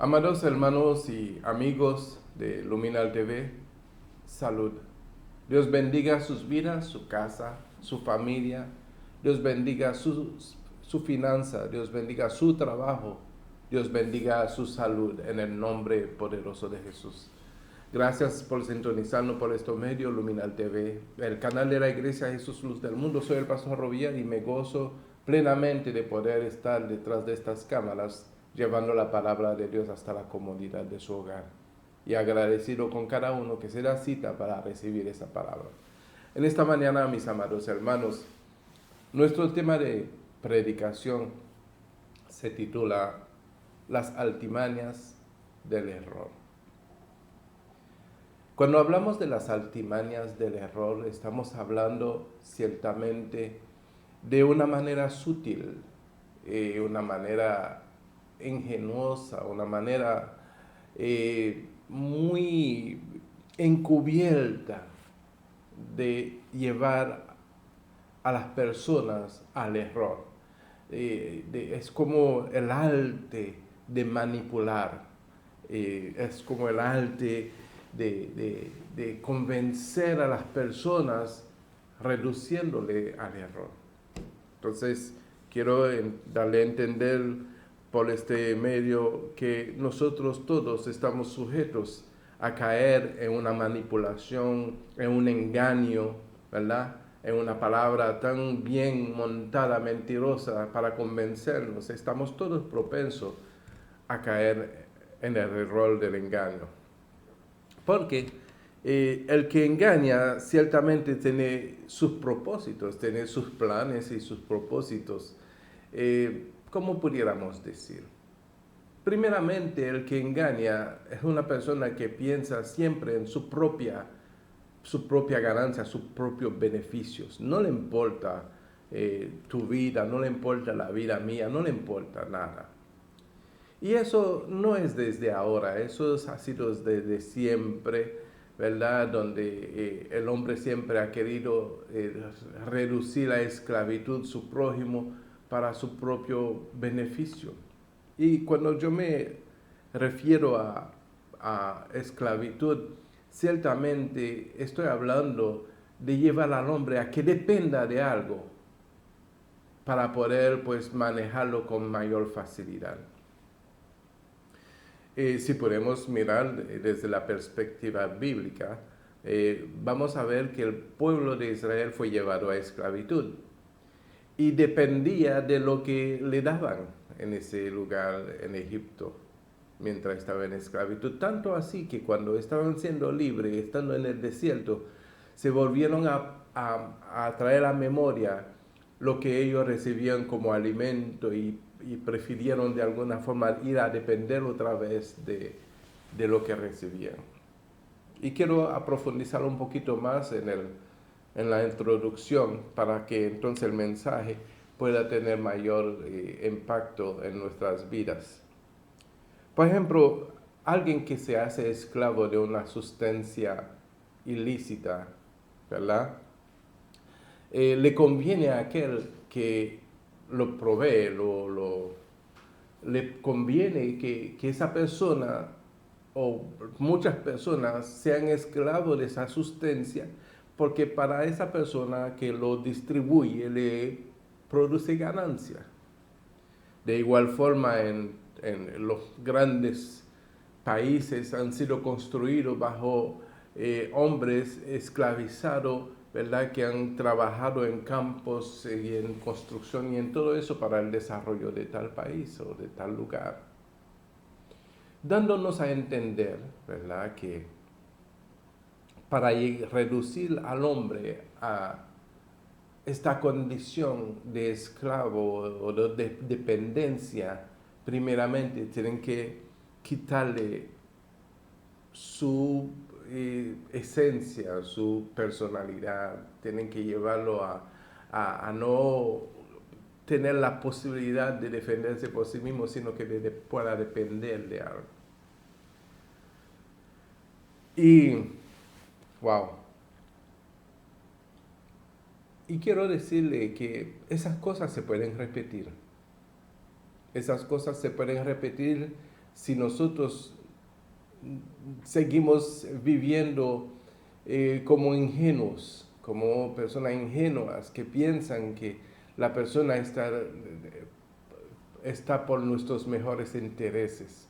Amados hermanos y amigos de Luminal TV, salud. Dios bendiga sus vidas, su casa, su familia. Dios bendiga su finanza. Dios bendiga su trabajo. Dios bendiga su salud en el nombre poderoso de Jesús. Gracias por sintonizarnos por estos medios, Luminal TV, el canal de la Iglesia Jesús Luz del Mundo. Soy el pastor Rovillar y me gozo plenamente de poder estar detrás de estas cámaras llevando la palabra de Dios hasta la comodidad de su hogar. Y agradecido con cada uno que se da cita para recibir esa palabra. En esta mañana, mis amados hermanos, nuestro tema de predicación se titula Las altimañas del error. Cuando hablamos de las altimañas del error, estamos hablando ciertamente de una manera sutil, una manera ingenuosa, una manera muy encubierta de llevar a las personas al error. Es como el arte de manipular, es como el arte de convencer a las personas reduciéndole al error. Entonces, quiero darle a entender por este medio que nosotros todos estamos sujetos a caer en una manipulación, en un engaño, ¿verdad? En una palabra tan bien montada, mentirosa, para convencernos. Estamos todos propensos a caer en el error del engaño. Porque el que engaña ciertamente tiene sus propósitos, tiene sus planes y sus propósitos. ¿Cómo pudiéramos decir? Primeramente, el que engaña es una persona que piensa siempre en su propia ganancia, sus propios beneficios. No le importa tu vida, no le importa la vida mía, no le importa nada. Y eso no es desde ahora, eso ha sido desde siempre, ¿verdad? Donde el hombre siempre ha querido reducir la esclavitud, su prójimo, para su propio beneficio. Y cuando yo me refiero a esclavitud, ciertamente estoy hablando de llevar al hombre a que dependa de algo para poder pues manejarlo con mayor facilidad. Si podemos mirar desde la perspectiva bíblica, vamos a ver que el pueblo de Israel fue llevado a esclavitud y dependía de lo que le daban en ese lugar en Egipto mientras estaba en esclavitud. Tanto así que cuando estaban siendo libres, estando en el desierto, se volvieron a traer a memoria lo que ellos recibían como alimento y prefirieron de alguna forma ir a depender otra vez de lo que recibían. Y quiero profundizar un poquito más en la introducción para que entonces el mensaje pueda tener mayor impacto en nuestras vidas. Por ejemplo, alguien que se hace esclavo de una sustancia ilícita, ¿verdad? Le conviene a aquel que lo provee, le conviene que esa persona o muchas personas sean esclavos de esa sustancia, porque para esa persona que lo distribuye le produce ganancia. De igual forma, en los grandes países han sido construidos bajo hombres esclavizados, ¿verdad? Que han trabajado en campos y en construcción y en todo eso para el desarrollo de tal país o de tal lugar. Dándonos a entender, ¿verdad? Que para reducir al hombre a esta condición de esclavo o de dependencia, primeramente tienen que quitarle su esencia, su personalidad, tienen que llevarlo a no tener la posibilidad de defenderse por sí mismo, sino que pueda depender de algo. Y, wow. Y quiero decirle que esas cosas se pueden repetir. Esas cosas se pueden repetir si nosotros seguimos viviendo como ingenuos, como personas ingenuas que piensan que la persona está por nuestros mejores intereses.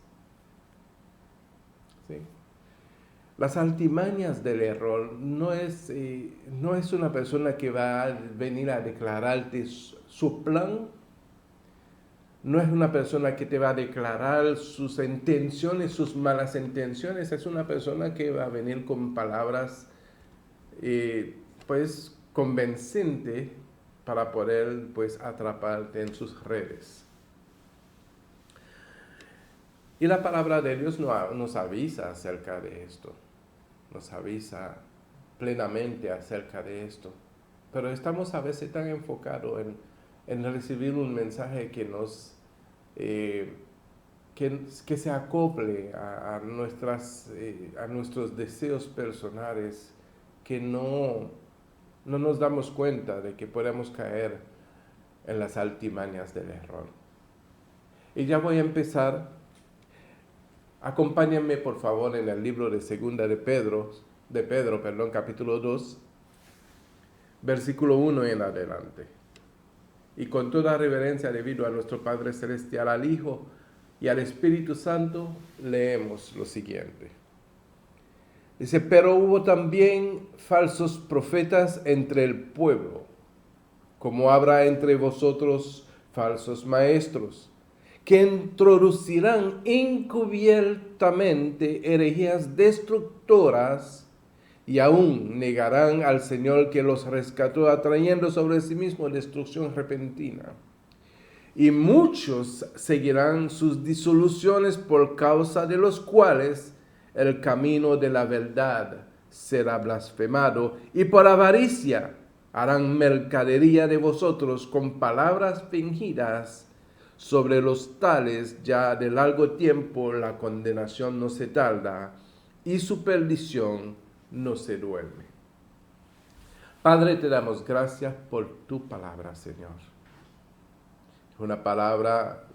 ¿Sí? Las altimañas del error no es una persona que va a venir a declararte su plan, no es una persona que te va a declarar sus intenciones, sus malas intenciones, es una persona que va a venir con palabras pues convincentes para poder pues atraparte en sus redes. Y la palabra de Dios nos avisa acerca de esto, nos avisa plenamente acerca de esto, pero estamos a veces tan enfocados en recibir un mensaje que nos que se acople a nuestros deseos personales, que no nos damos cuenta de que podemos caer en las altimañas del error. Y ya voy a empezar. Acompáñenme por favor en el libro de Segunda de Pedro, capítulo 2, versículo 1 en adelante. Y con toda reverencia debido a nuestro Padre Celestial, al Hijo y al Espíritu Santo, leemos lo siguiente. Dice, pero hubo también falsos profetas entre el pueblo, como habrá entre vosotros falsos maestros, que introducirán encubiertamente herejías destructoras y aún negarán al Señor que los rescató, atrayendo sobre sí mismo destrucción repentina. Y muchos seguirán sus disoluciones, por causa de los cuales el camino de la verdad será blasfemado, y por avaricia harán mercadería de vosotros con palabras fingidas. Sobre los tales ya de largo tiempo la condenación no se tarda y su perdición no se duerme. Padre, te damos gracias por tu palabra, Señor. Una palabra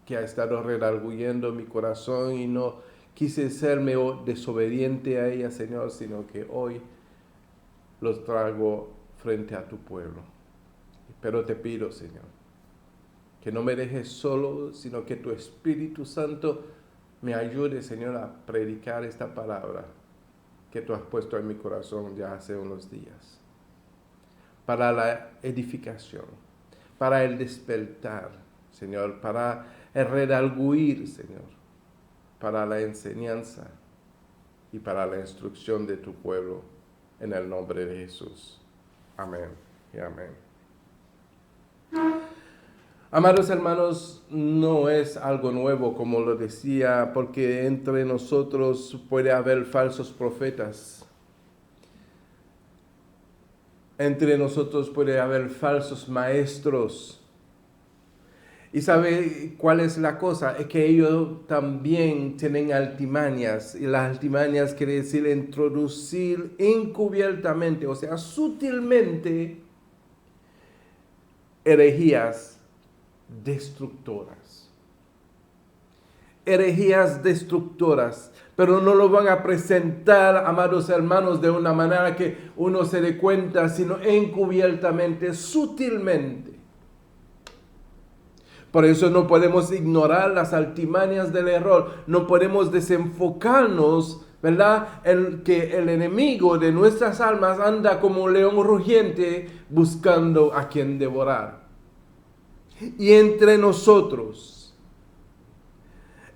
que ha estado redarguyendo mi corazón y no quise serme desobediente a ella, Señor, sino que hoy los traigo frente a tu pueblo. Pero te pido, Señor, que no me dejes solo, sino que tu Espíritu Santo me ayude, Señor, a predicar esta palabra que tú has puesto en mi corazón ya hace unos días. Para la edificación, para el despertar, Señor, para el redarguir, Señor, para la enseñanza y para la instrucción de tu pueblo, en el nombre de Jesús. Amén y amén. Amados hermanos, no es algo nuevo, como lo decía, porque entre nosotros puede haber falsos profetas. Entre nosotros puede haber falsos maestros. ¿Y sabe cuál es la cosa? Es que ellos también tienen altimañas. Y las altimañas quiere decir introducir encubiertamente, o sea, sutilmente, herejías destructoras. Herejías destructoras, pero no lo van a presentar, amados hermanos, de una manera que uno se dé cuenta, sino encubiertamente, sutilmente. Por eso no podemos ignorar las altimañas del error, no podemos desenfocarnos, ¿verdad?, en que el enemigo de nuestras almas anda como un león rugiente buscando a quien devorar. Y entre nosotros,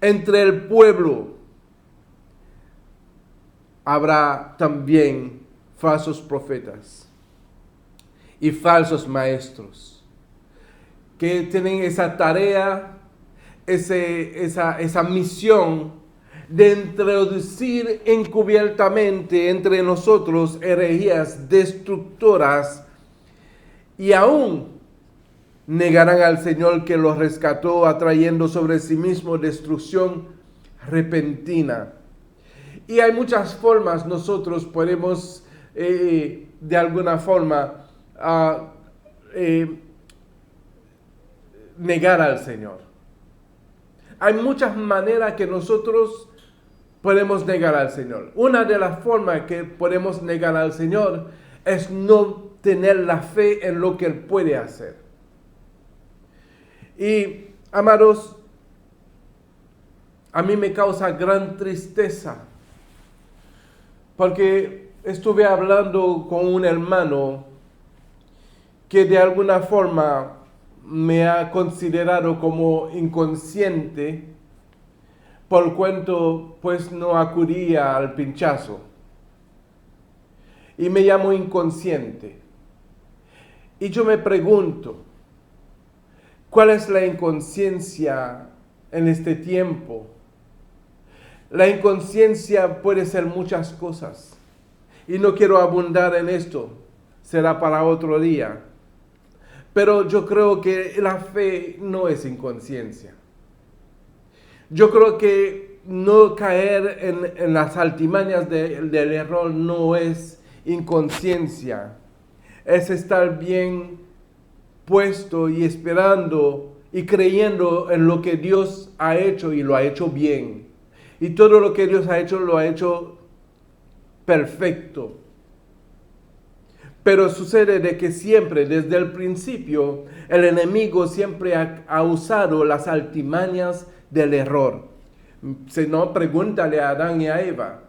entre el pueblo, habrá también falsos profetas y falsos maestros que tienen esa tarea, esa misión de introducir encubiertamente entre nosotros herejías destructoras y aún negarán al Señor que los rescató, atrayendo sobre sí mismo destrucción repentina. Y hay muchas formas nosotros podemos de alguna forma negar al Señor. hay muchas maneras que nosotros podemos negar al Señor. Una de las formas que podemos negar al Señor es no tener la fe en lo que Él puede hacer. Y, amados, a mí me causa gran tristeza, porque estuve hablando con un hermano que de alguna forma me ha considerado como inconsciente, por cuanto pues no acudía al pinchazo. Y me llamo inconsciente. Y yo me pregunto, ¿cuál es la inconsciencia en este tiempo? La inconsciencia puede ser muchas cosas. Y no quiero abundar en esto, será para otro día. Pero yo creo que la fe no es inconsciencia. Yo creo que no caer en las altimañas del error no es inconsciencia. Es estar bien puesto y esperando y creyendo en lo que Dios ha hecho y lo ha hecho bien. Y todo lo que Dios ha hecho lo ha hecho perfecto. Pero sucede de que siempre, desde el principio, el enemigo siempre ha usado las altimañas del error. Si no, pregúntale a Adán y a Eva.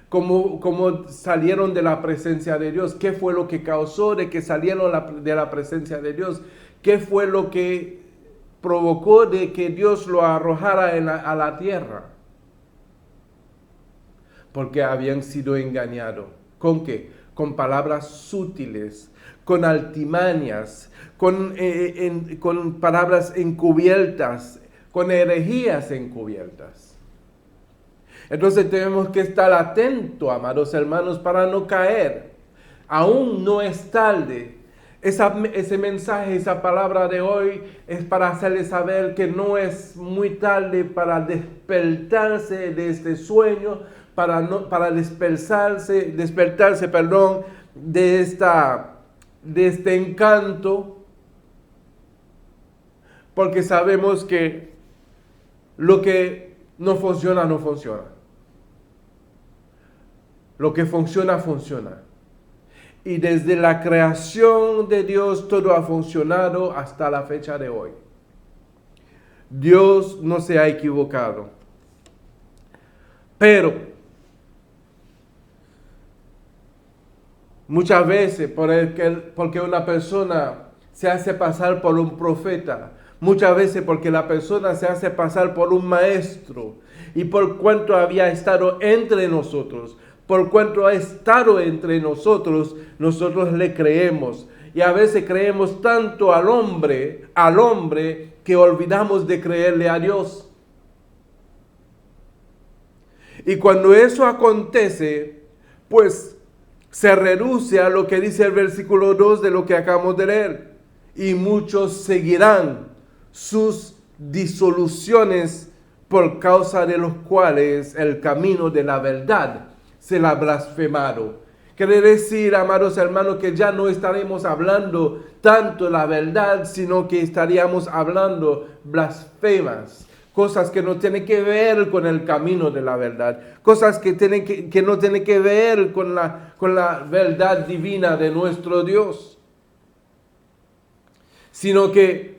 ¿Cómo salieron de la presencia de Dios? ¿Qué fue lo que causó de que salieron de la presencia de Dios? ¿Qué fue lo que provocó de que Dios lo arrojara a la tierra? Porque habían sido engañados. ¿Con qué? Con palabras sutiles, con altimañas, con palabras encubiertas, con herejías encubiertas. Entonces tenemos que estar atentos, amados hermanos, para no caer. Aún no es tarde. Ese mensaje, esa palabra de hoy es para hacerles saber que no es muy tarde para despertarse de este sueño, para despertarse, de este encanto, porque sabemos que lo que no funciona, no funciona. Lo que funciona, funciona. Y desde la creación de Dios todo ha funcionado hasta la fecha de hoy. Dios no se ha equivocado. Pero muchas veces porque una persona se hace pasar por un profeta, muchas veces porque la persona se hace pasar por un maestro, y por cuanto había estado entre nosotros, por cuanto ha estado entre nosotros, nosotros le creemos. Y a veces creemos tanto al hombre, que olvidamos de creerle a Dios. Y cuando eso acontece, pues se reduce a lo que dice el versículo 2 de lo que acabamos de leer. Y muchos seguirán sus disoluciones, por causa de los cuales el camino de la verdad se la ha blasfemado. Quiere decir, amados hermanos, que ya no estaremos hablando tanto la verdad, sino que estaríamos hablando blasfemas. Cosas que no tienen que ver con el camino de la verdad. Cosas que no tienen que ver con la verdad divina de nuestro Dios. Sino que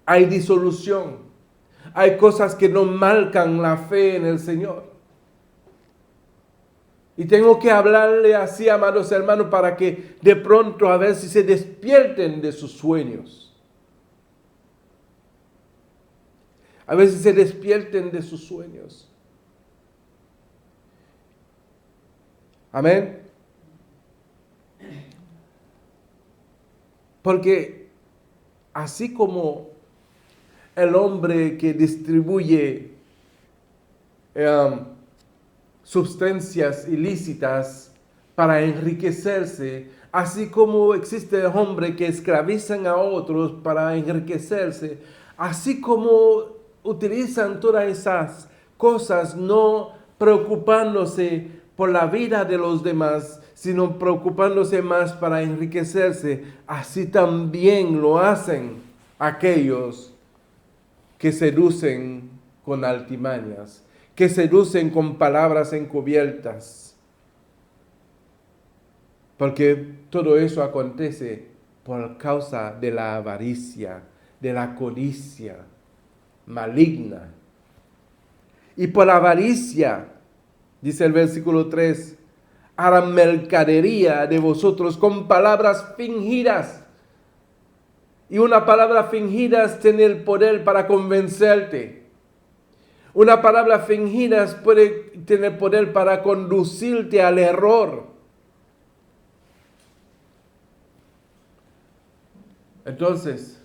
hay disolución. Hay cosas que no marcan la fe en el Señor. Y tengo que hablarle así, amados hermanos, para que de pronto a ver si se despierten de sus sueños. A ver si se despierten de sus sueños. Amén. Porque así como el hombre que distribuye sustancias ilícitas para enriquecerse, así como existe el hombre que esclavizan a otros para enriquecerse, así como utilizan todas esas cosas no preocupándose por la vida de los demás, sino preocupándose más para enriquecerse, así también lo hacen aquellos que seducen con altimañas, que seducen con palabras encubiertas. Porque todo eso acontece por causa de la avaricia, de la codicia maligna. Y por la avaricia, dice el versículo 3, harán mercadería de vosotros con palabras fingidas. Y una palabra fingida tiene el poder para convencerte. Una palabra fingida puede tener poder para conducirte al error. Entonces,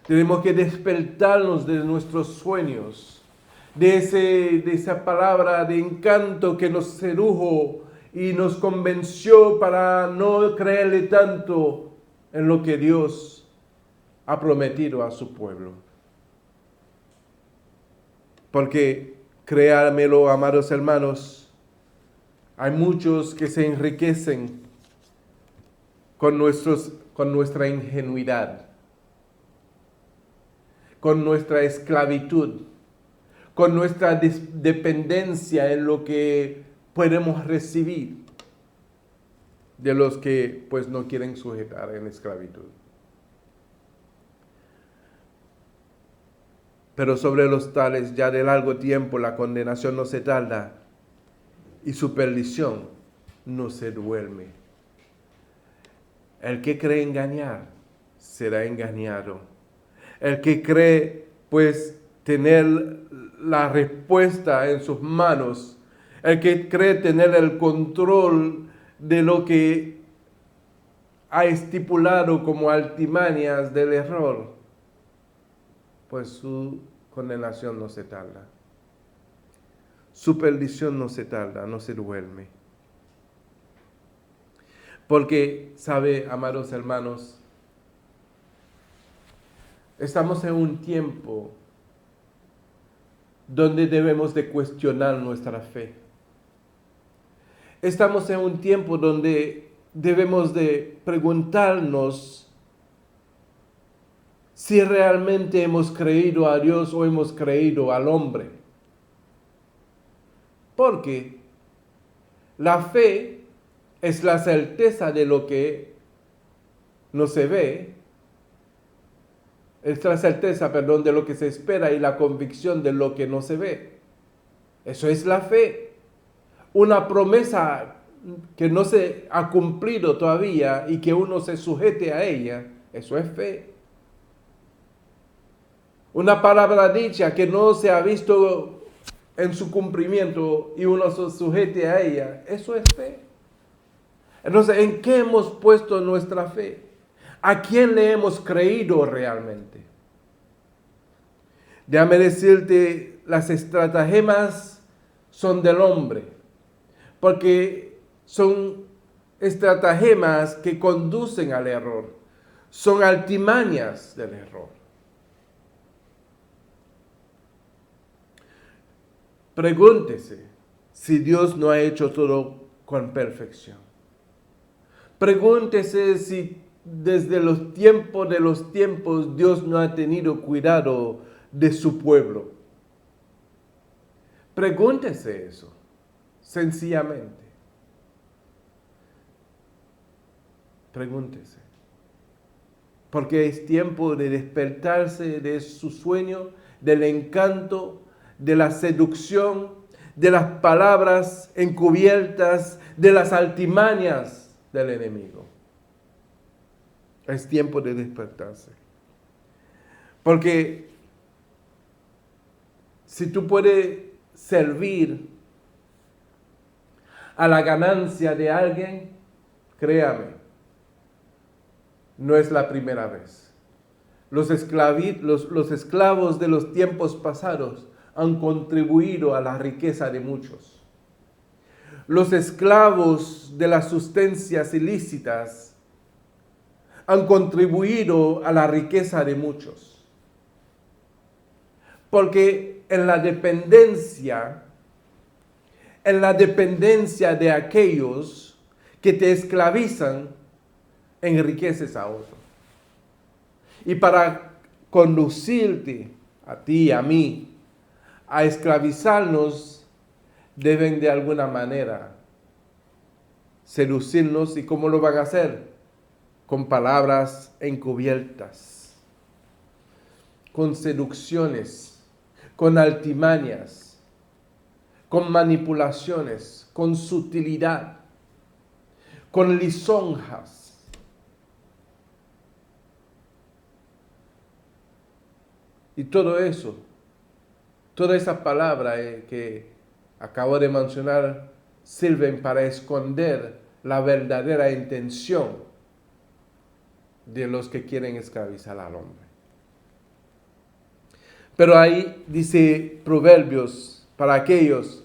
tenemos que despertarnos de nuestros sueños, de esa palabra de encanto que nos sedujo y nos convenció para no creerle tanto en lo que Dios ha prometido a su pueblo. Porque, créanmelo, amados hermanos, hay muchos que se enriquecen con nuestra ingenuidad, con nuestra esclavitud, con nuestra dependencia en lo que podemos recibir de los que pues no quieren sujetar en esclavitud. Pero sobre los tales ya de largo tiempo la condenación no se tarda y su perdición no se duerme. El que cree engañar será engañado. El que cree pues tener la respuesta en sus manos, el que cree tener el control de lo que ha estipulado como altimañas del error, pues su condenación no se tarda. Su perdición no se tarda, no se duerme. Porque, sabe, amados hermanos, estamos en un tiempo donde debemos de cuestionar nuestra fe. Estamos en un tiempo donde debemos de preguntarnos si realmente hemos creído a Dios o hemos creído al hombre. Porque la fe es la certeza de lo que no se ve, es la certeza, de lo que se espera y la convicción de lo que no se ve. Eso es la fe. Una promesa que no se ha cumplido todavía y que uno se sujete a ella, eso es fe. Una palabra dicha que no se ha visto en su cumplimiento y uno se sujete a ella, eso es fe. Entonces, ¿en qué hemos puesto nuestra fe? ¿A quién le hemos creído realmente? Déjame decirte, las estratagemas son del hombre, porque son estratagemas que conducen al error, son altimañas del error. Pregúntese si Dios no ha hecho todo con perfección. Pregúntese si desde los tiempos de los tiempos Dios no ha tenido cuidado de su pueblo. Pregúntese eso, sencillamente. Pregúntese. Porque es tiempo de despertarse de su sueño, del encanto, de la seducción, de las palabras encubiertas, de las altimañas del enemigo. Es tiempo de despertarse. Porque si tú puedes servir a la ganancia de alguien, créame, no es la primera vez. Los esclavos de los tiempos pasados han contribuido a la riqueza de muchos. Los esclavos de las sustancias ilícitas han contribuido a la riqueza de muchos. Porque en la dependencia de aquellos que te esclavizan, enriqueces a otro. Y para conducirte a ti y a mí a esclavizarnos, deben de alguna manera seducirnos. ¿Y cómo lo van a hacer? Con palabras encubiertas, con seducciones, con artimañas, con manipulaciones, con sutilidad, con lisonjas. Y todo eso, toda esa palabra que acabo de mencionar, sirven para esconder la verdadera intención de los que quieren esclavizar al hombre. Pero ahí dice Proverbios para aquellos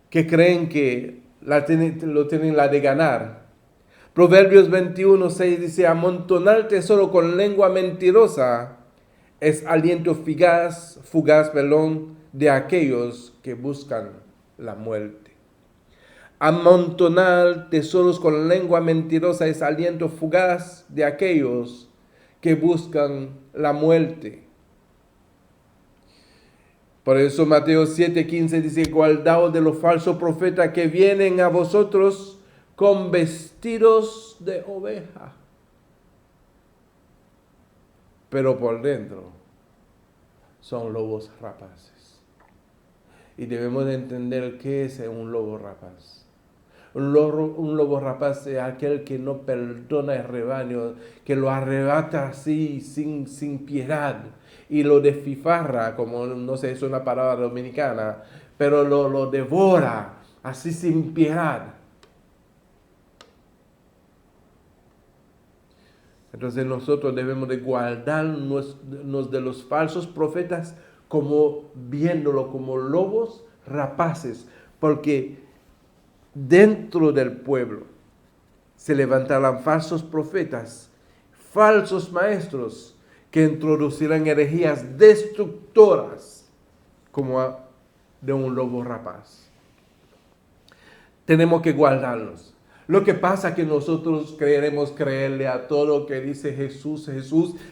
que creen que lo tienen la de ganar. Proverbios 21:6 dice: amontonar tesoro con lengua mentirosa es aliento fugaz, de aquellos que buscan la muerte. Amontonar tesoros con lengua mentirosa es aliento fugaz de aquellos que buscan la muerte. Por eso Mateo 7:15 dice: guardaos de los falsos profetas que vienen a vosotros con vestidos de oveja, pero por dentro son lobos rapaces. Y debemos de entender qué es un lobo rapaz. Un lobo rapaz es aquel que no perdona el rebaño, que lo arrebata así sin piedad y lo desfifarra, como no sé, es una palabra dominicana, pero lo devora así sin piedad. Entonces nosotros debemos de guardarnos de los falsos profetas, como viéndolo como lobos rapaces, porque dentro del pueblo se levantarán falsos profetas, falsos maestros, que introducirán herejías destructoras como de un lobo rapaz. Tenemos que guardarlos. Lo que pasa es que nosotros queremos creerle a todo lo que dice Jesús,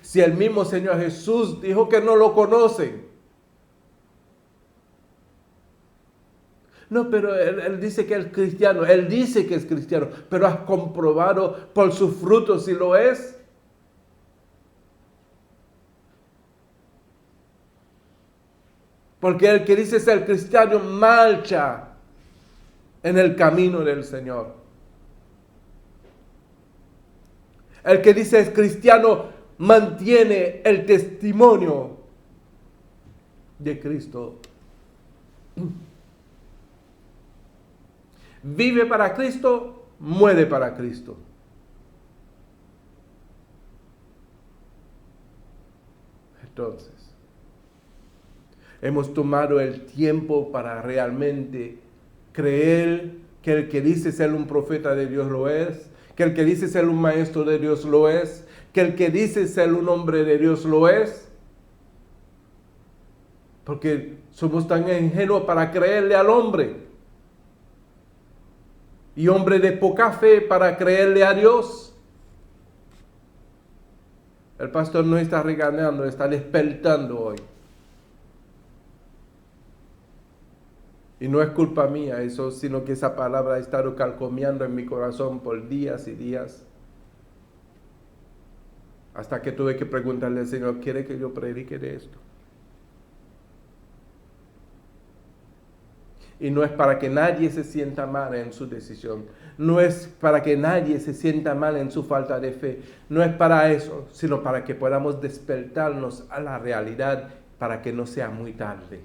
si el mismo Señor Jesús dijo que no lo conocen. No, pero él dice que es cristiano, él dice que es cristiano, pero has comprobado por sus frutos si lo es. Porque el que dice ser cristiano marcha en el camino del Señor. El que dice es cristiano mantiene el testimonio de Cristo. Vive para Cristo, muere para Cristo. Entonces, hemos tomado el tiempo para realmente creer que el que dice ser un profeta de Dios lo es, que el que dice ser un maestro de Dios lo es, que el que dice ser un hombre de Dios lo es. Porque somos tan ingenuos para creerle al hombre. Y hombre de poca fe para creerle a Dios. El pastor no está regañando, está despertando hoy. Y no es culpa mía eso, sino que esa palabra ha estado calcomeando en mi corazón por días y días. Hasta que tuve que preguntarle al Señor: ¿quiere que yo predique de esto? Y no es para que nadie se sienta mal en su decisión. No es para que nadie se sienta mal en su falta de fe. No es para eso, sino para que podamos despertarnos a la realidad, para que no sea muy tarde.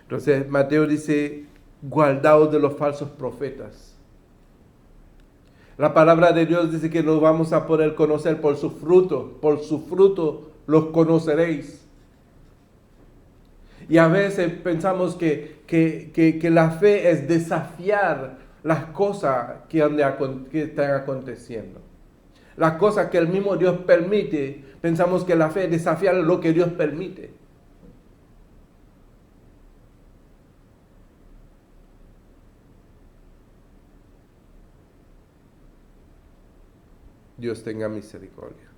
Entonces Mateo dice: guardaos de los falsos profetas. La palabra de Dios dice que los vamos a poder conocer por su fruto los conoceréis. Y a veces pensamos que la fe es desafiar las cosas que están aconteciendo. Las cosas que el mismo Dios permite, pensamos que la fe es desafiar lo que Dios permite. Dios tenga misericordia.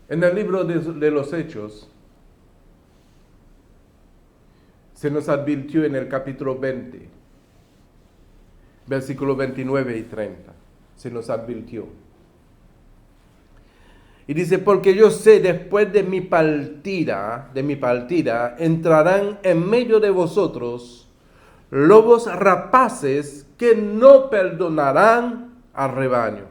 En el libro de los Hechos, se nos advirtió en el capítulo 20, versículos 29 y 30. Se nos advirtió. Y dice, porque yo sé, después de mi partida, entrarán en medio de vosotros lobos rapaces que no perdonarán al rebaño.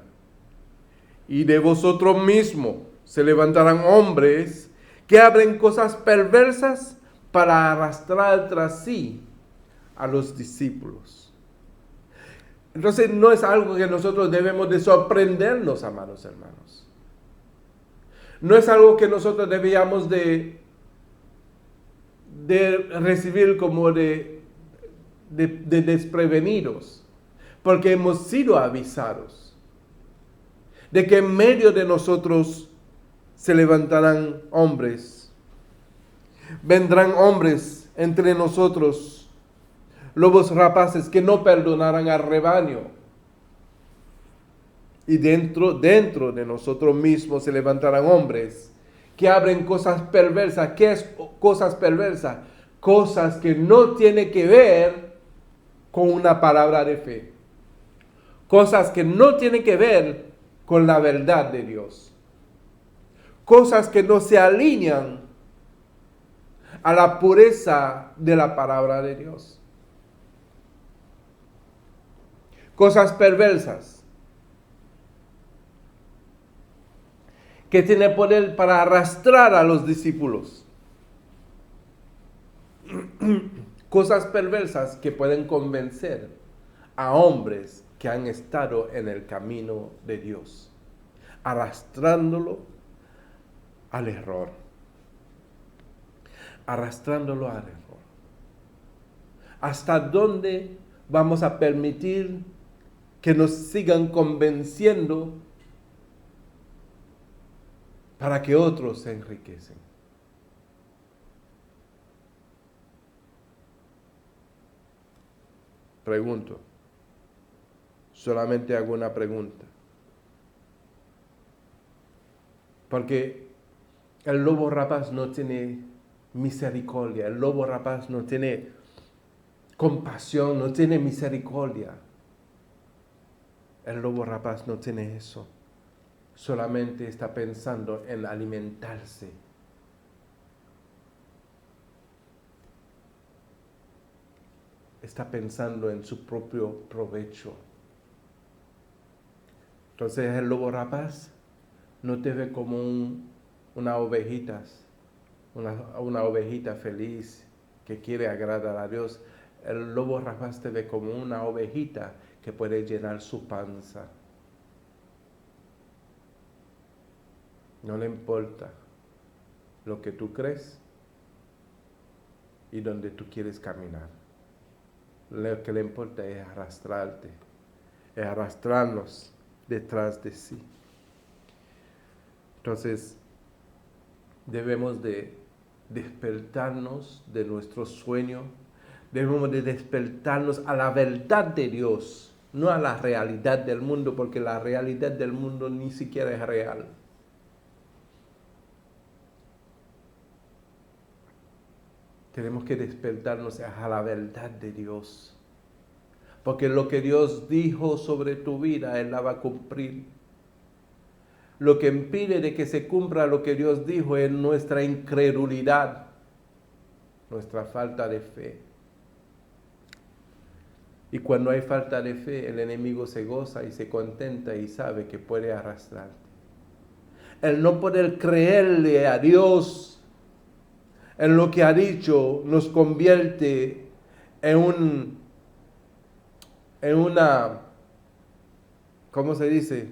Y de vosotros mismos se levantarán hombres que hablen cosas perversas para arrastrar tras sí a los discípulos. Entonces no es algo que nosotros debemos de sorprendernos, amados hermanos. No es algo que nosotros debíamos de recibir como de desprevenidos, porque hemos sido avisados de que en medio de nosotros se levantarán hombres, vendrán hombres entre nosotros, lobos rapaces que no perdonarán al rebaño. Y dentro de nosotros mismos se levantarán hombres que hablen cosas perversas. ¿Qué es cosas perversas? Cosas que no tienen que ver con una palabra de fe. Cosas que no tienen que ver con la verdad de Dios. Cosas que no se alinean a la pureza de la palabra de Dios. Cosas perversas que tiene poder para arrastrar a los discípulos. Cosas perversas que pueden convencer a hombres que han estado en el camino de Dios, arrastrándolo al error. Arrastrándolo al error. ¿Hasta dónde vamos a permitir que nos sigan convenciendo para que otros se enriquecen? Pregunto. Solamente hago una pregunta. Porque el lobo rapaz no tiene misericordia. El lobo rapaz no tiene compasión, no tiene misericordia. El lobo rapaz no tiene eso. Solamente está pensando en alimentarse. Está pensando en su propio provecho. Entonces el lobo rapaz no te ve como una ovejita feliz que quiere agradar a Dios. El lobo rapaz te ve como una ovejita que puede llenar su panza. No le importa lo que tú crees y donde tú quieres caminar. Lo que le importa es arrastrarte, es arrastrarnos detrás de sí. Entonces, debemos de despertarnos de nuestro sueño, debemos de despertarnos a la verdad de Dios, no a la realidad del mundo, porque la realidad del mundo ni siquiera es real. Tenemos que despertarnos a la verdad de Dios. Porque lo que Dios dijo sobre tu vida, Él la va a cumplir. Lo que impide de que se cumpla lo que Dios dijo es nuestra incredulidad, nuestra falta de fe. Y cuando hay falta de fe, el enemigo se goza y se contenta y sabe que puede arrastrarte. El no poder creerle a Dios en lo que ha dicho nos convierte en una, ¿cómo se dice?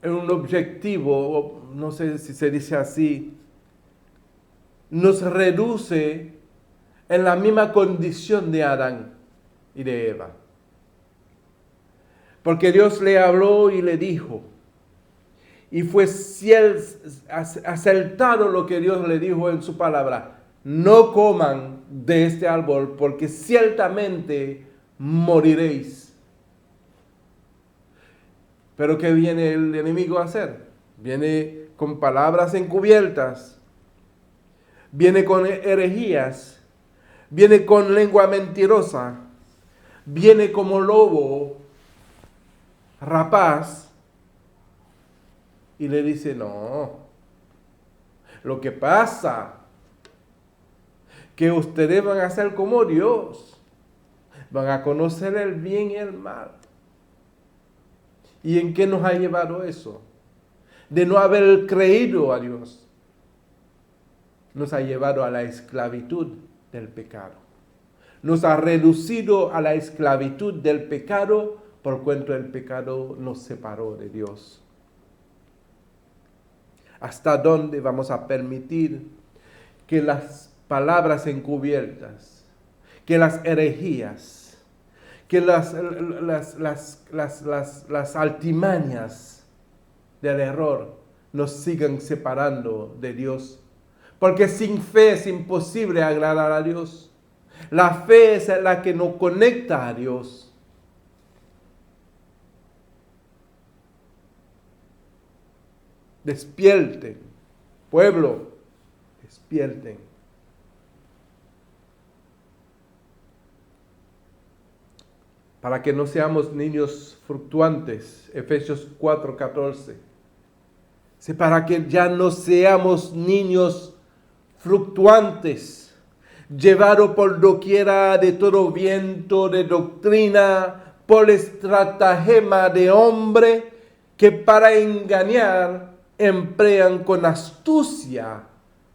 En un objetivo, no sé si se dice así, nos reduce en la misma condición de Adán y de Eva. Porque Dios le habló y le dijo, y fue acertado lo que Dios le dijo en su palabra. no coman de este árbol, porque ciertamente moriréis. Pero ¿qué viene el enemigo a hacer? Viene con palabras encubiertas, viene con herejías, viene con lengua mentirosa, viene como lobo rapaz y le dice, no, lo que pasa que ustedes van a ser como Dios, van a conocer el bien y el mal. ¿Y en qué nos ha llevado eso? De no haber creído a Dios, nos ha llevado a la esclavitud del pecado. Nos ha reducido a la esclavitud del pecado, por cuanto el pecado nos separó de Dios. ¿Hasta dónde vamos a permitir que las palabras encubiertas, que las herejías, que las altimañas del error nos sigan separando de Dios? Porque sin fe es imposible agradar a Dios. La fe es la que nos conecta a Dios. Despierten, pueblo, despierten. Para que no seamos niños fluctuantes, Efesios 4:14. Para que ya no seamos niños fluctuantes, llevados por doquiera de todo viento de doctrina, por estratagema de hombre, que para engañar emplean con astucia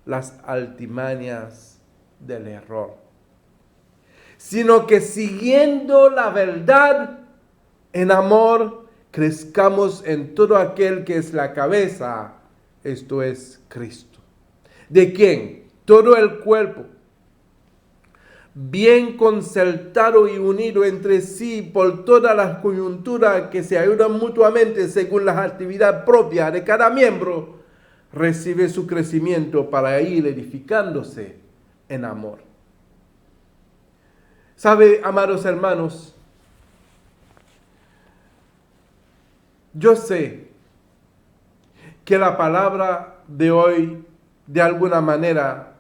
las altimañas del error, sino que siguiendo la verdad en amor, crezcamos en todo aquel que es la cabeza, esto es Cristo, de quien todo el cuerpo, bien concertado y unido entre sí por todas las coyunturas que se ayudan mutuamente según la actividad propia de cada miembro, recibe su crecimiento para ir edificándose en amor. ¿Sabe, amados hermanos? Yo sé que la palabra de hoy de alguna manera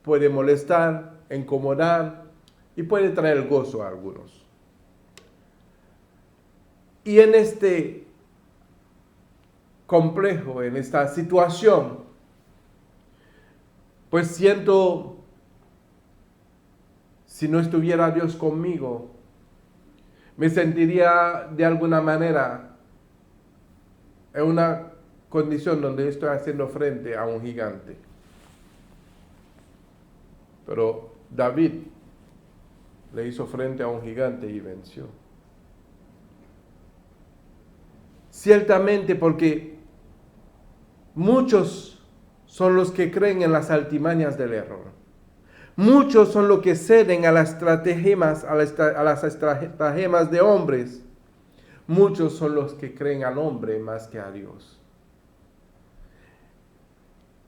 puede molestar, incomodar y puede traer gozo a algunos. Y en este complejo, en esta situación, pues siento, si no estuviera Dios conmigo, me sentiría de alguna manera en una condición donde estoy haciendo frente a un gigante. Pero David le hizo frente a un gigante y venció. Ciertamente porque muchos son los que creen en las altimañas del error. Muchos son los que ceden a las estratagemas, de hombres. Muchos son los que creen al hombre más que a Dios.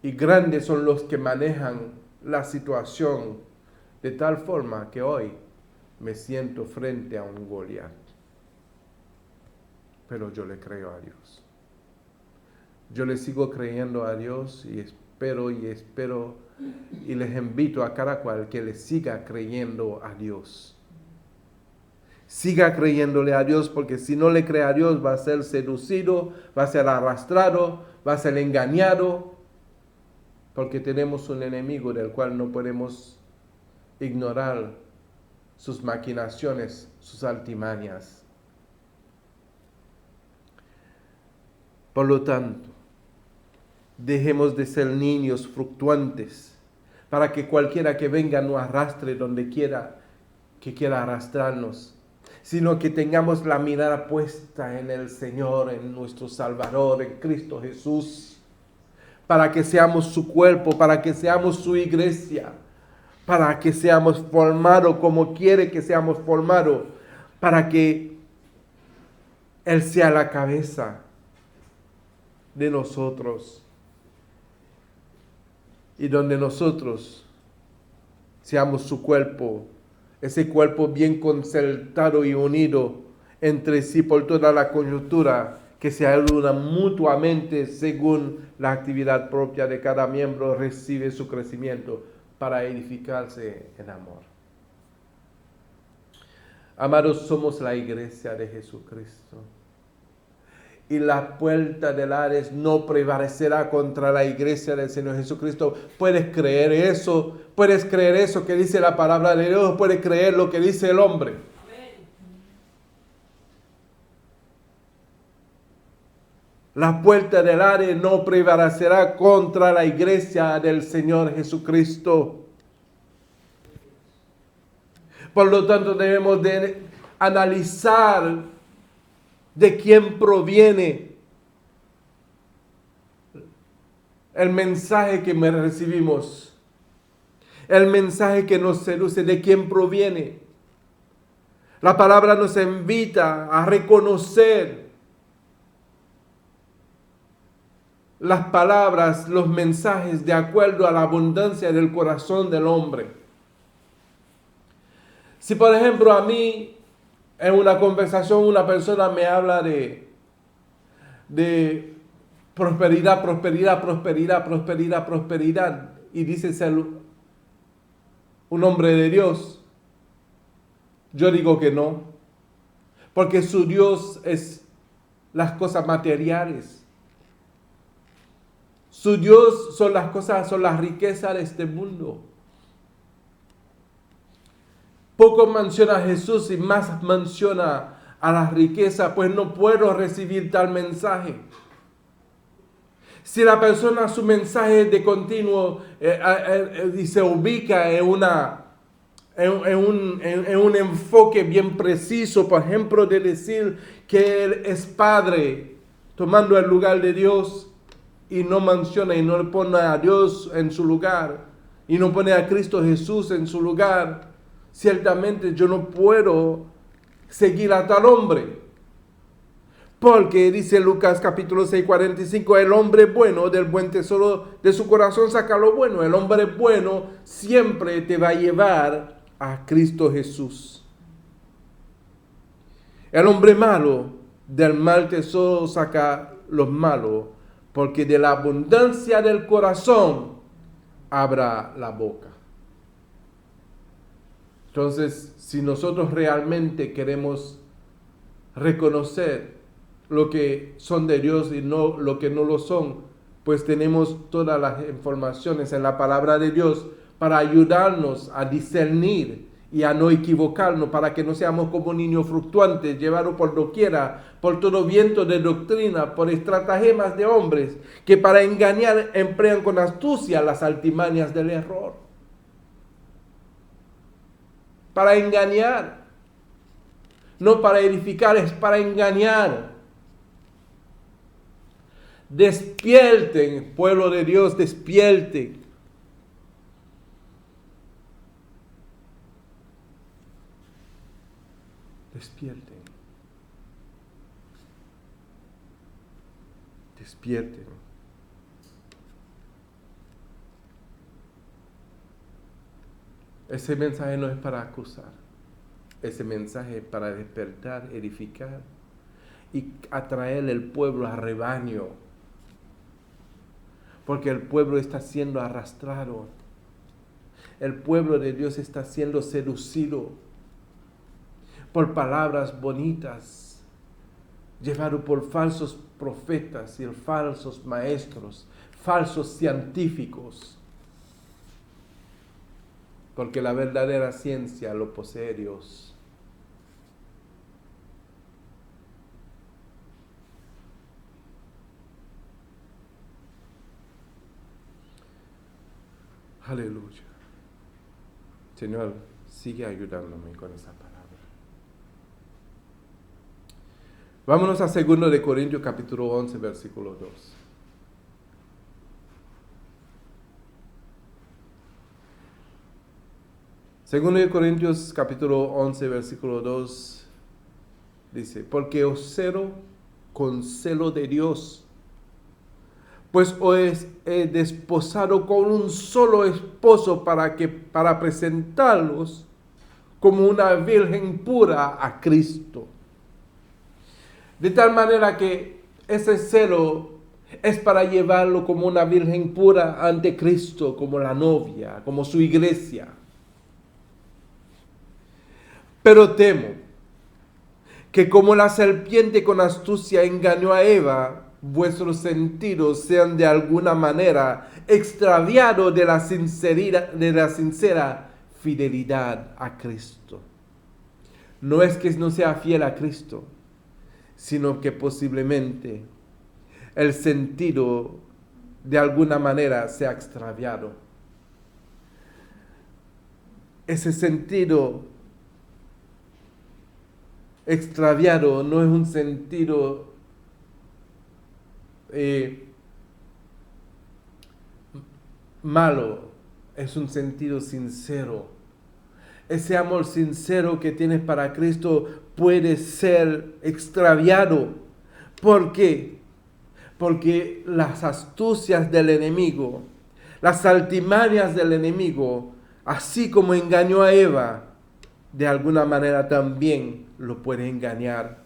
Y grandes son los que manejan la situación de tal forma que hoy me siento frente a un Goliat. Pero yo le creo a Dios. Yo le sigo creyendo a Dios y espero y les invito a cada cual que le siga creyendo a Dios. Siga creyéndole a Dios, porque si no le cree a Dios va a ser seducido, va a ser arrastrado, va a ser engañado, porque tenemos un enemigo del cual no podemos ignorar sus maquinaciones, sus altimañas. Por lo tanto, dejemos de ser niños fluctuantes, para que cualquiera que venga no arrastre donde quiera, que quiera arrastrarnos, sino que tengamos la mirada puesta en el Señor, en nuestro Salvador, en Cristo Jesús, para que seamos su cuerpo, para que seamos su iglesia, para que seamos formados como quiere que seamos formados, para que Él sea la cabeza de nosotros, y donde nosotros seamos su cuerpo, ese cuerpo bien concertado y unido entre sí por toda la coyuntura, que se ayuda mutuamente según la actividad propia de cada miembro recibe su crecimiento para edificarse en amor. Amados, somos la iglesia de Jesucristo. Y la puerta del Hades no prevalecerá contra la iglesia del Señor Jesucristo. ¿Puedes creer eso? ¿Puedes creer eso que dice la palabra de Dios? ¿Puedes creer lo que dice el hombre? La puerta del Hades no prevalecerá contra la iglesia del Señor Jesucristo. Por lo tanto, debemos de analizar de quién proviene el mensaje que recibimos, el mensaje que nos seduce, de quién proviene. La palabra nos invita a reconocer las palabras, los mensajes de acuerdo a la abundancia del corazón del hombre. Si por ejemplo a mí en una conversación una persona me habla de prosperidad, prosperidad, prosperidad, prosperidad, prosperidad, y dice ser un hombre de Dios, yo digo que no, porque su Dios es las cosas materiales. Su Dios son las cosas, son las riquezas de este mundo. Poco menciona a Jesús y más menciona a la riqueza, pues no puedo recibir tal mensaje. Si la persona su mensaje de continuo y se ubica en un enfoque bien preciso, por ejemplo, de decir que Él es Padre, tomando el lugar de Dios, y no menciona y no le pone a Dios en su lugar, y no pone a Cristo Jesús en su lugar, ciertamente yo no puedo seguir a tal hombre. Porque dice Lucas capítulo 6, 45, el hombre bueno del buen tesoro de su corazón saca lo bueno. El hombre bueno siempre te va a llevar a Cristo Jesús. El hombre malo del mal tesoro saca lo malo, porque de la abundancia del corazón abra la boca. Entonces, si nosotros realmente queremos reconocer lo que son de Dios y no lo que no lo son, pues tenemos todas las informaciones en la palabra de Dios para ayudarnos a discernir y a no equivocarnos, para que no seamos como niños fluctuantes, llevados por doquiera, por todo viento de doctrina, por estratagemas de hombres que para engañar emplean con astucia las artimañas del error. Para engañar, no para edificar, es para engañar. Despierten, pueblo de Dios, despierten. Despierten. Despierten. Ese mensaje no es para acusar. Ese mensaje es para despertar, edificar y atraer el pueblo al rebaño. Porque el pueblo está siendo arrastrado. El pueblo de Dios está siendo seducido por palabras bonitas, llevado por falsos profetas y falsos maestros, falsos científicos. Porque la verdadera ciencia lo posee Dios. Aleluya. Señor, sigue ayudándome con esa palabra. Vámonos a 2 de Corintios capítulo 11, versículo 2. Segundo de Corintios capítulo 11, versículo 2, dice, porque os celo con celo de Dios, pues os he desposado con un solo esposo para presentarlos como una virgen pura a Cristo. De tal manera que ese celo es para llevarlo como una virgen pura ante Cristo, como la novia, como su iglesia. Pero temo que como la serpiente con astucia engañó a Eva, vuestros sentidos sean de alguna manera extraviados de la sincera fidelidad a Cristo. No es que no sea fiel a Cristo, sino que posiblemente el sentido de alguna manera sea extraviado. Ese sentido extraviado no es un sentido malo, es un sentido sincero. Ese amor sincero que tienes para Cristo puede ser extraviado. ¿Por qué? Porque las astucias del enemigo, las altimañas del enemigo, así como engañó a Eva, de alguna manera también lo puede engañar.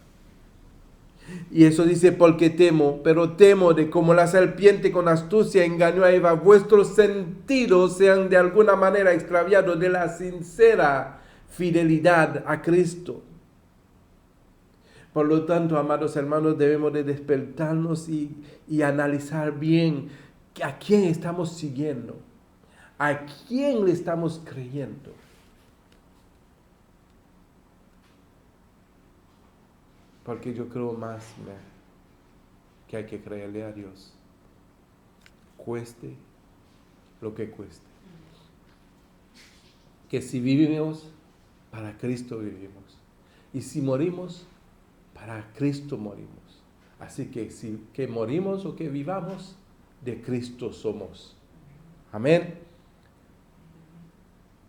Y eso dice, porque temo, pero temo de como la serpiente con astucia engañó a Eva, vuestros sentidos sean de alguna manera extraviados de la sincera fidelidad a Cristo. Por lo tanto, amados hermanos, debemos de despertarnos y analizar bien a quién estamos siguiendo, a quién le estamos creyendo. Porque yo creo más que hay que creerle a Dios, cueste lo que cueste. Que si vivimos, para Cristo vivimos. Y si morimos, para Cristo morimos. Así que si que morimos o que vivamos, de Cristo somos. Amén.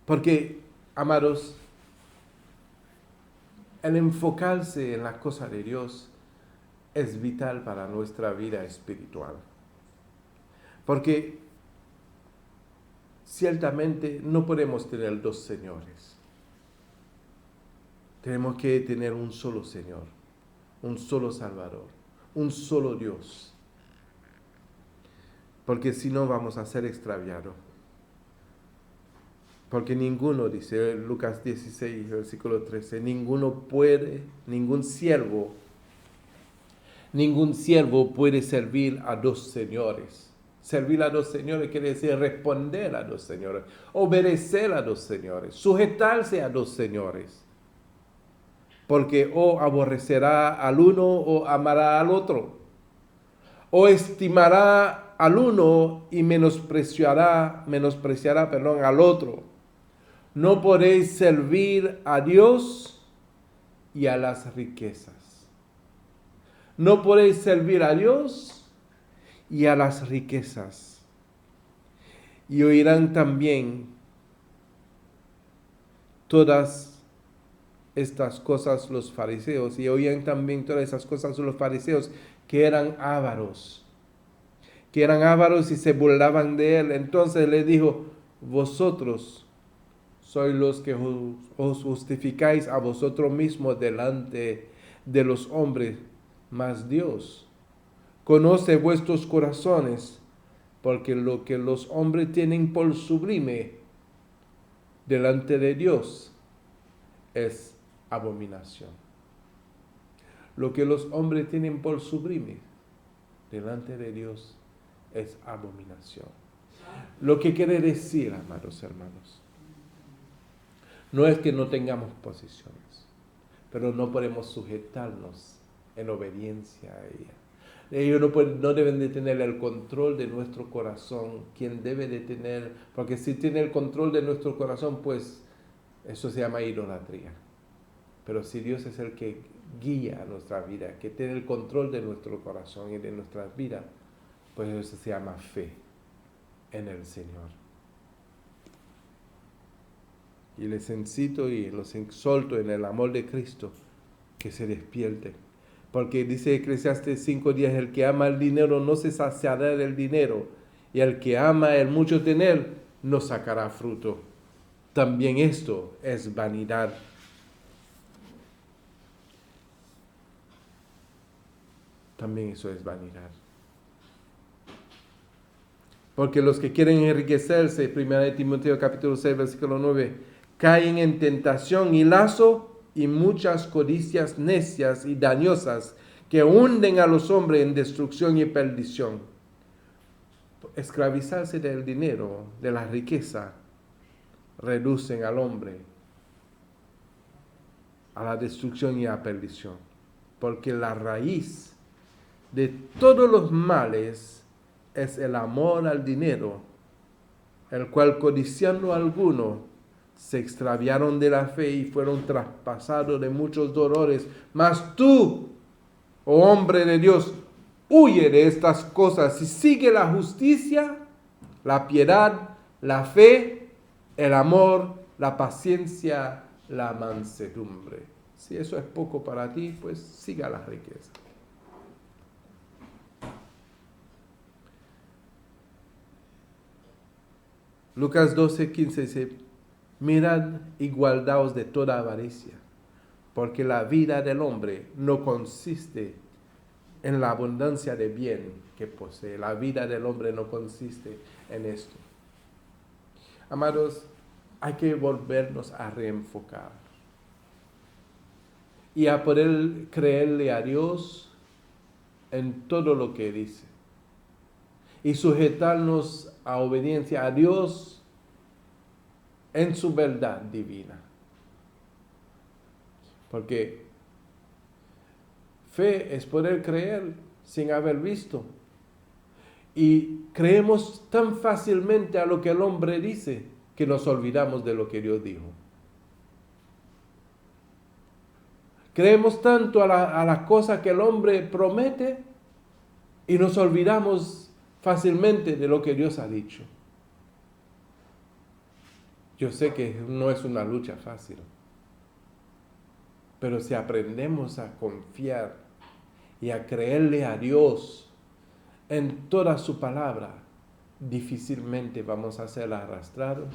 Porque, amados, el enfocarse en la cosa de Dios es vital para nuestra vida espiritual. Porque ciertamente no podemos tener dos señores. Tenemos que tener un solo Señor, un solo Salvador, un solo Dios. Porque si no vamos a ser extraviados. Porque ninguno, dice Lucas 16, versículo 13, ningún siervo puede servir a dos señores. Servir a dos señores quiere decir responder a dos señores, obedecer a dos señores, sujetarse a dos señores. Porque o aborrecerá al uno o amará al otro. O estimará al uno y menospreciará al otro. No podéis servir a Dios y a las riquezas. No podéis servir a Dios y a las riquezas. Y oirán también todas estas cosas los fariseos, y oían también todas esas cosas los fariseos, que eran ávaros y se burlaban de él. Entonces le dijo, vosotros sois los que os justificáis a vosotros mismos delante de los hombres, mas Dios conoce vuestros corazones, porque lo que los hombres tienen por sublime delante de Dios es abominación. Lo que los hombres tienen por sublime delante de Dios es abominación. Lo que quiere decir, amados hermanos, no es que no tengamos posiciones, pero no podemos sujetarnos en obediencia a ella. Ellos no deben de tener el control de nuestro corazón. Quien debe de tener, porque si tiene el control de nuestro corazón, pues eso se llama idolatría. Pero si Dios es el que guía nuestra vida, que tiene el control de nuestro corazón y de nuestras vidas, pues eso se llama fe en el Señor. Y les incito y los exhorto en el amor de Cristo que se despierten. Porque dice Eclesiastes 5:10, el que ama el dinero no se saciará del dinero, y el que ama el mucho tener no sacará fruto. También esto es vanidad. También eso es vanidad. Porque los que quieren enriquecerse, 1 Timoteo capítulo 6, versículo 9, caen en tentación y lazo y muchas codicias necias y dañosas que hunden a los hombres en destrucción y perdición. Esclavizarse del dinero, de la riqueza, reducen al hombre a la destrucción y a la perdición. Porque la raíz de todos los males es el amor al dinero, el cual codiciando algunos se extraviaron de la fe y fueron traspasados de muchos dolores. Mas tú, oh hombre de Dios, huye de estas cosas y sigue la justicia, la piedad, la fe, el amor, la paciencia, la mansedumbre. Si eso es poco para ti, pues siga la riqueza. Lucas 12:15 dice, mirad y guardaos de toda avaricia, porque la vida del hombre no consiste en la abundancia de bien que posee. La vida del hombre no consiste en esto. Amados, hay que volvernos a reenfocar y a poder creerle a Dios en todo lo que dice y sujetarnos a obediencia a Dios en su verdad divina. Porque fe es poder creer sin haber visto. Y creemos tan fácilmente a lo que el hombre dice que nos olvidamos de lo que Dios dijo. Creemos tanto a la cosa que el hombre promete y nos olvidamos fácilmente de lo que Dios ha dicho. Yo sé que no es una lucha fácil, pero si aprendemos a confiar y a creerle a Dios en toda su palabra, difícilmente vamos a ser arrastrados,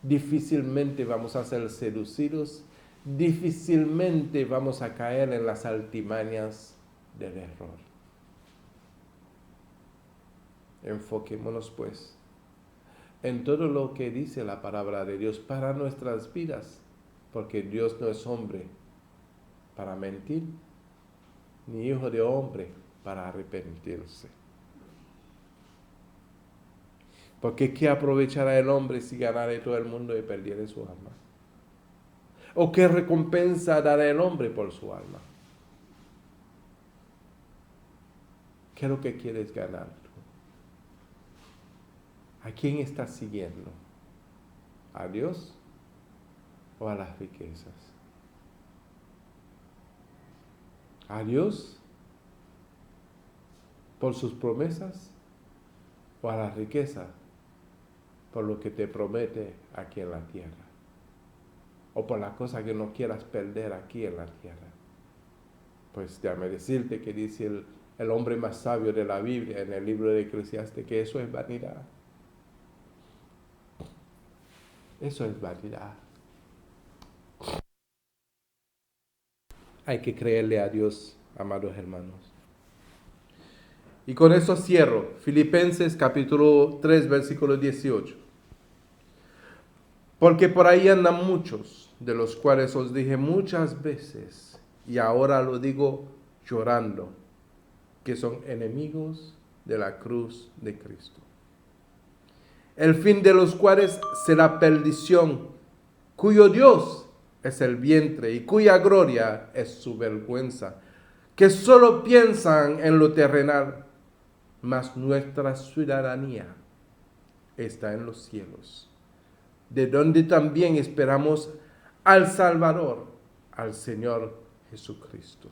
difícilmente vamos a ser seducidos, difícilmente vamos a caer en las altimañas del error. Enfoquémonos pues en todo lo que dice la palabra de Dios para nuestras vidas, porque Dios no es hombre para mentir, ni hijo de hombre para arrepentirse. Porque ¿qué aprovechará el hombre si ganare todo el mundo y perdiere su alma? ¿O qué recompensa dará el hombre por su alma? ¿Qué es lo que quieres ganar tú? ¿A quién estás siguiendo? ¿A Dios o a las riquezas? ¿A Dios por sus promesas o a la riqueza por lo que te promete aquí en la tierra? ¿O por la cosa que no quieras perder aquí en la tierra? Pues déjame decirte que dice el hombre más sabio de la Biblia en el libro de Eclesiastes que eso es vanidad. Eso es vanidad. Hay que creerle a Dios, amados hermanos. Y con eso cierro. Filipenses capítulo 3, versículo 18. Porque por ahí andan muchos, de los cuales os dije muchas veces, y ahora lo digo llorando, que son enemigos de la cruz de Cristo. El fin de los cuales será perdición, cuyo Dios es el vientre y cuya gloria es su vergüenza, que solo piensan en lo terrenal, mas nuestra ciudadanía está en los cielos, de donde también esperamos al Salvador, al Señor Jesucristo,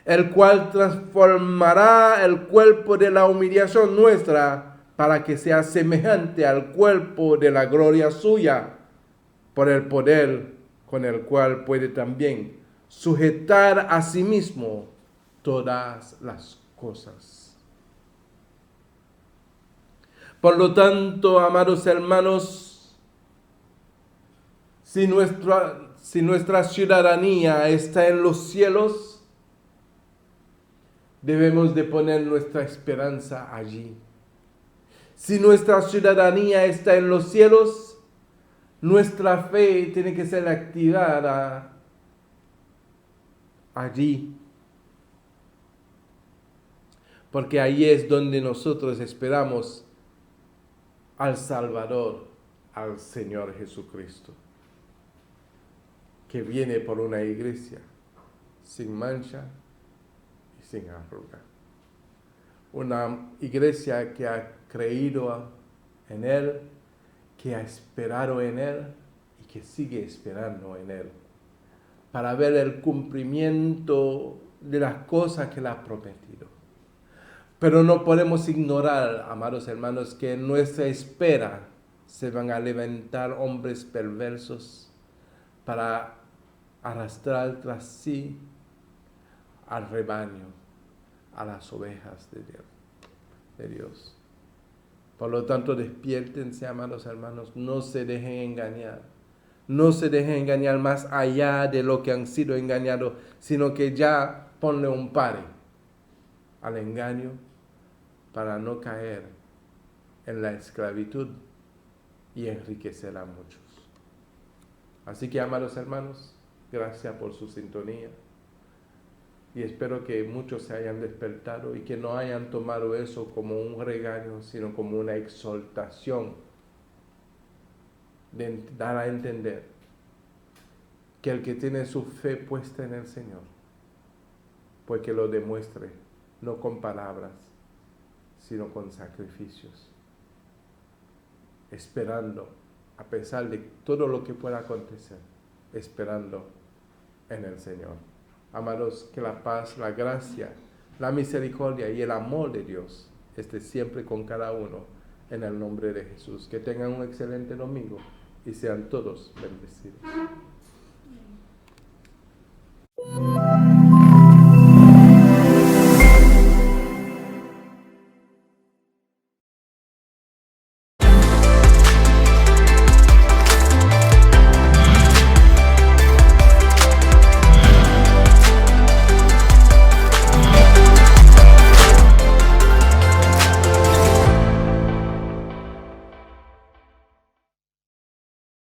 el cual transformará el cuerpo de la humillación nuestra para que sea semejante al cuerpo de la gloria suya, por el poder con el cual puede también sujetar a sí mismo todas las cosas. Por lo tanto, amados hermanos, si nuestra ciudadanía está en los cielos, debemos de poner nuestra esperanza allí. Si nuestra ciudadanía está en los cielos, nuestra fe tiene que ser activada allí. Porque ahí es donde nosotros esperamos al Salvador, al Señor Jesucristo, que viene por una iglesia sin mancha y sin arruga. Una iglesia que ha creído en Él, que ha esperado en Él y que sigue esperando en Él, para ver el cumplimiento de las cosas que Él ha prometido. Pero no podemos ignorar, amados hermanos, que en nuestra espera se van a levantar hombres perversos para arrastrar tras sí al rebaño, a las ovejas de Dios. Por lo tanto, despiértense, amados hermanos, no se dejen engañar. No se dejen engañar más allá de lo que han sido engañados, sino que ya ponle un pare al engaño para no caer en la esclavitud y enriquecer a muchos. Así que, amados hermanos, gracias por su sintonía. Y espero que muchos se hayan despertado y que no hayan tomado eso como un regaño, sino como una exhortación de dar a entender que el que tiene su fe puesta en el Señor, pues que lo demuestre, no con palabras, sino con sacrificios, esperando, a pesar de todo lo que pueda acontecer, esperando en el Señor. Amados, que la paz, la gracia, la misericordia y el amor de Dios esté siempre con cada uno en el nombre de Jesús. Que tengan un excelente domingo y sean todos bendecidos.